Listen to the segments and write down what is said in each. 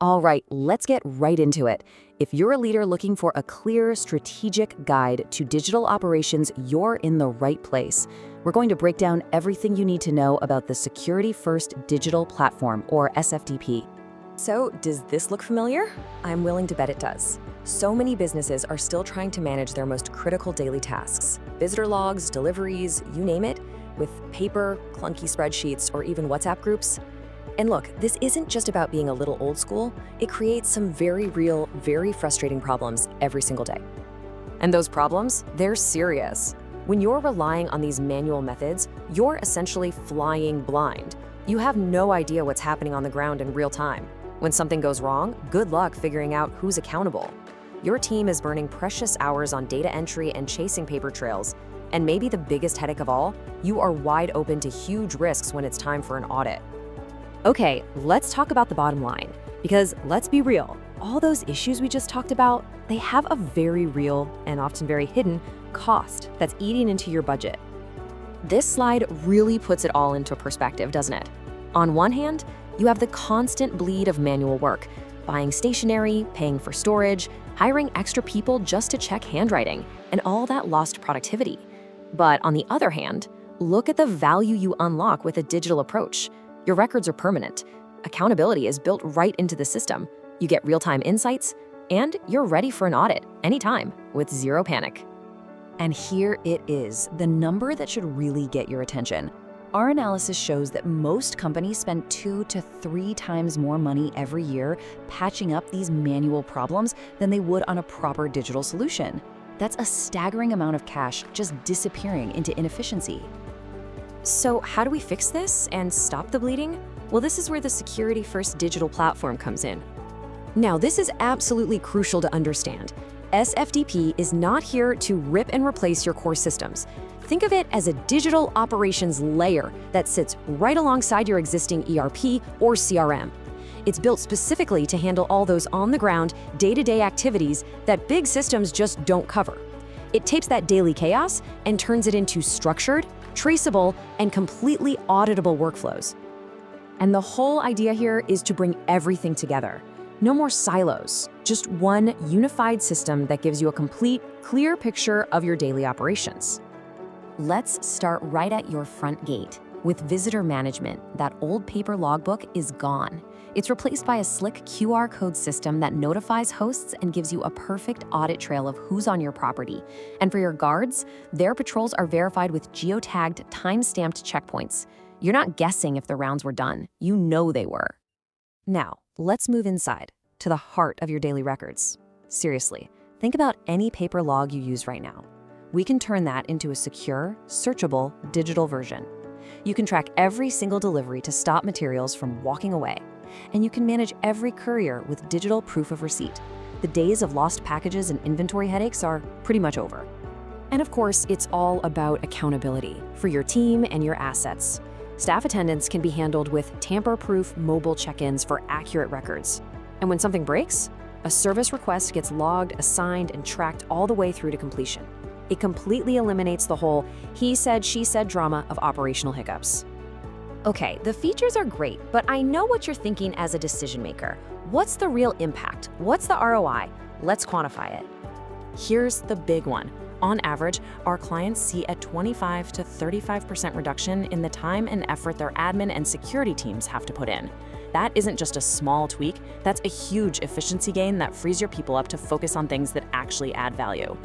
All right, let's get right into it. If you're a leader looking for a clear, strategic guide to digital operations, you're in the right place. We're going to break down everything you need to know about the Security First Digital Platform, or SFDP. So, does this look familiar? I'm willing to bet it does. So many businesses are still trying to manage their most critical daily tasks, visitor logs, deliveries, you name it, with paper, clunky spreadsheets, or even WhatsApp groups. And look, this isn't just about being a little old school, it creates some very real, very frustrating problems every single day. And those problems, they're serious. When you're relying on these manual methods, you're essentially flying blind. You have no idea what's happening on the ground in real time. When something goes wrong, good luck figuring out who's accountable. Your team is burning precious hours on data entry and chasing paper trails. And maybe the biggest headache of all, you are wide open to huge risks when it's time for an audit. Okay, let's talk about the bottom line. Because let's be real, all those issues we just talked about, they have a very real and often very hidden cost that's eating into your budget. This slide really puts it all into perspective, doesn't it? On one hand, you have the constant bleed of manual work, buying stationery, paying for storage, hiring extra people just to check handwriting, and all that lost productivity. But on the other hand, look at the value you unlock with a digital approach. Your records are permanent. Accountability is built right into the system. You get real-time insights, and you're ready for an audit anytime with zero panic. And here it is, the number that should really get your attention. Our analysis shows that most companies spend 2 to 3 times more money every year patching up these manual problems than they would on a proper digital solution. That's a staggering amount of cash just disappearing into inefficiency. So how do we fix this and stop the bleeding? Well, this is where the Security First Digital Platform comes in. Now, this is absolutely crucial to understand. SFDP is not here to rip and replace your core systems. Think of it as a digital operations layer that sits right alongside your existing ERP or CRM. It's built specifically to handle all those on-the-ground, day-to-day activities that big systems just don't cover. It takes that daily chaos and turns it into structured, traceable, and completely auditable workflows. And the whole idea here is to bring everything together. No more silos, just one unified system that gives you a complete, clear picture of your daily operations. Let's start right at your front gate. With visitor management, that old paper logbook is gone. It's replaced by a slick QR code system that notifies hosts and gives you a perfect audit trail of who's on your property. And for your guards, their patrols are verified with geotagged, time-stamped checkpoints. You're not guessing if the rounds were done. You know they were. Now, let's move inside, to the heart of your daily records. Seriously, think about any paper log you use right now. We can turn that into a secure, searchable, digital version. You can track every single delivery to stop materials from walking away. And you can manage every courier with digital proof of receipt. The days of lost packages and inventory headaches are pretty much over. And of course, it's all about accountability for your team and your assets. Staff attendance can be handled with tamper-proof mobile check-ins for accurate records. And when something breaks, a service request gets logged, assigned, and tracked all the way through to completion. It completely eliminates the whole he said, she said drama of operational hiccups. Okay, the features are great, but I know what you're thinking as a decision maker. What's the real impact? What's the ROI? Let's quantify it. Here's the big one. On average, our clients see a 25 to 35% reduction in the time and effort their admin and security teams have to put in. That isn't just a small tweak, that's a huge efficiency gain that frees your people up to focus on things that actually add value.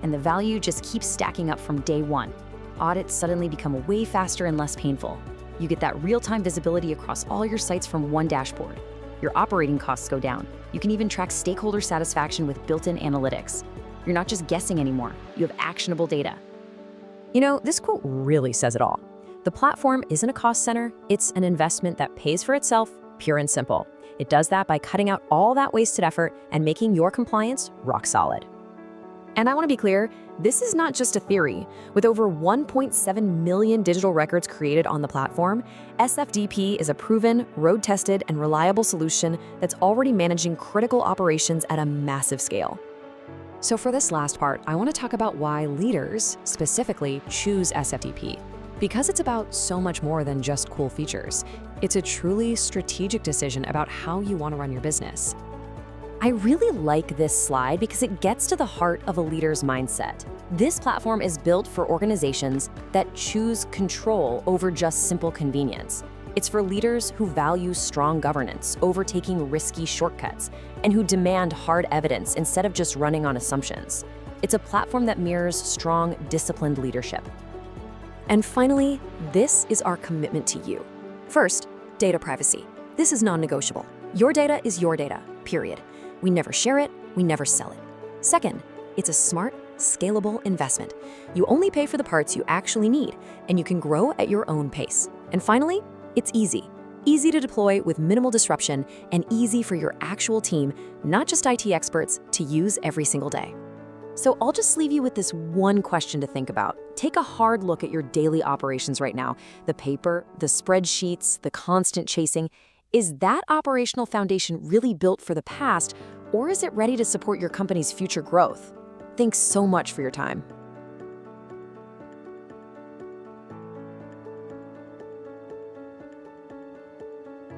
And the value just keeps stacking up from day one. Audits suddenly become way faster and less painful. You get that real-time visibility across all your sites from one dashboard. Your operating costs go down. You can even track stakeholder satisfaction with built-in analytics. You're not just guessing anymore. You have actionable data. You know, this quote really says it all. The platform isn't a cost center, it's an investment that pays for itself, pure and simple. It does that by cutting out all that wasted effort and making your compliance rock solid. And I want to be clear, this is not just a theory. With over 1.7 million digital records created on the platform, SFDP is a proven, road-tested, and reliable solution that's already managing critical operations at a massive scale. So for this last part, I want to talk about why leaders, specifically, choose SFDP. Because it's about so much more than just cool features. It's a truly strategic decision about how you want to run your business. I really like this slide because it gets to the heart of a leader's mindset. This platform is built for organizations that choose control over just simple convenience. It's for leaders who value strong governance over taking risky shortcuts and who demand hard evidence instead of just running on assumptions. It's a platform that mirrors strong, disciplined leadership. And finally, this is our commitment to you. First, data privacy. This is non-negotiable. Your data is your data, period. We never share it, we never sell it. Second, it's a smart, scalable investment. You only pay for the parts you actually need, and you can grow at your own pace. And finally, it's easy. Easy to deploy with minimal disruption and easy for your actual team, not just IT experts, to use every single day. So I'll just leave you with this one question to think about. Take a hard look at your daily operations right now. The paper, the spreadsheets, the constant chasing. Is that operational foundation really built for the past, or is it ready to support your company's future growth? Thanks so much for your time.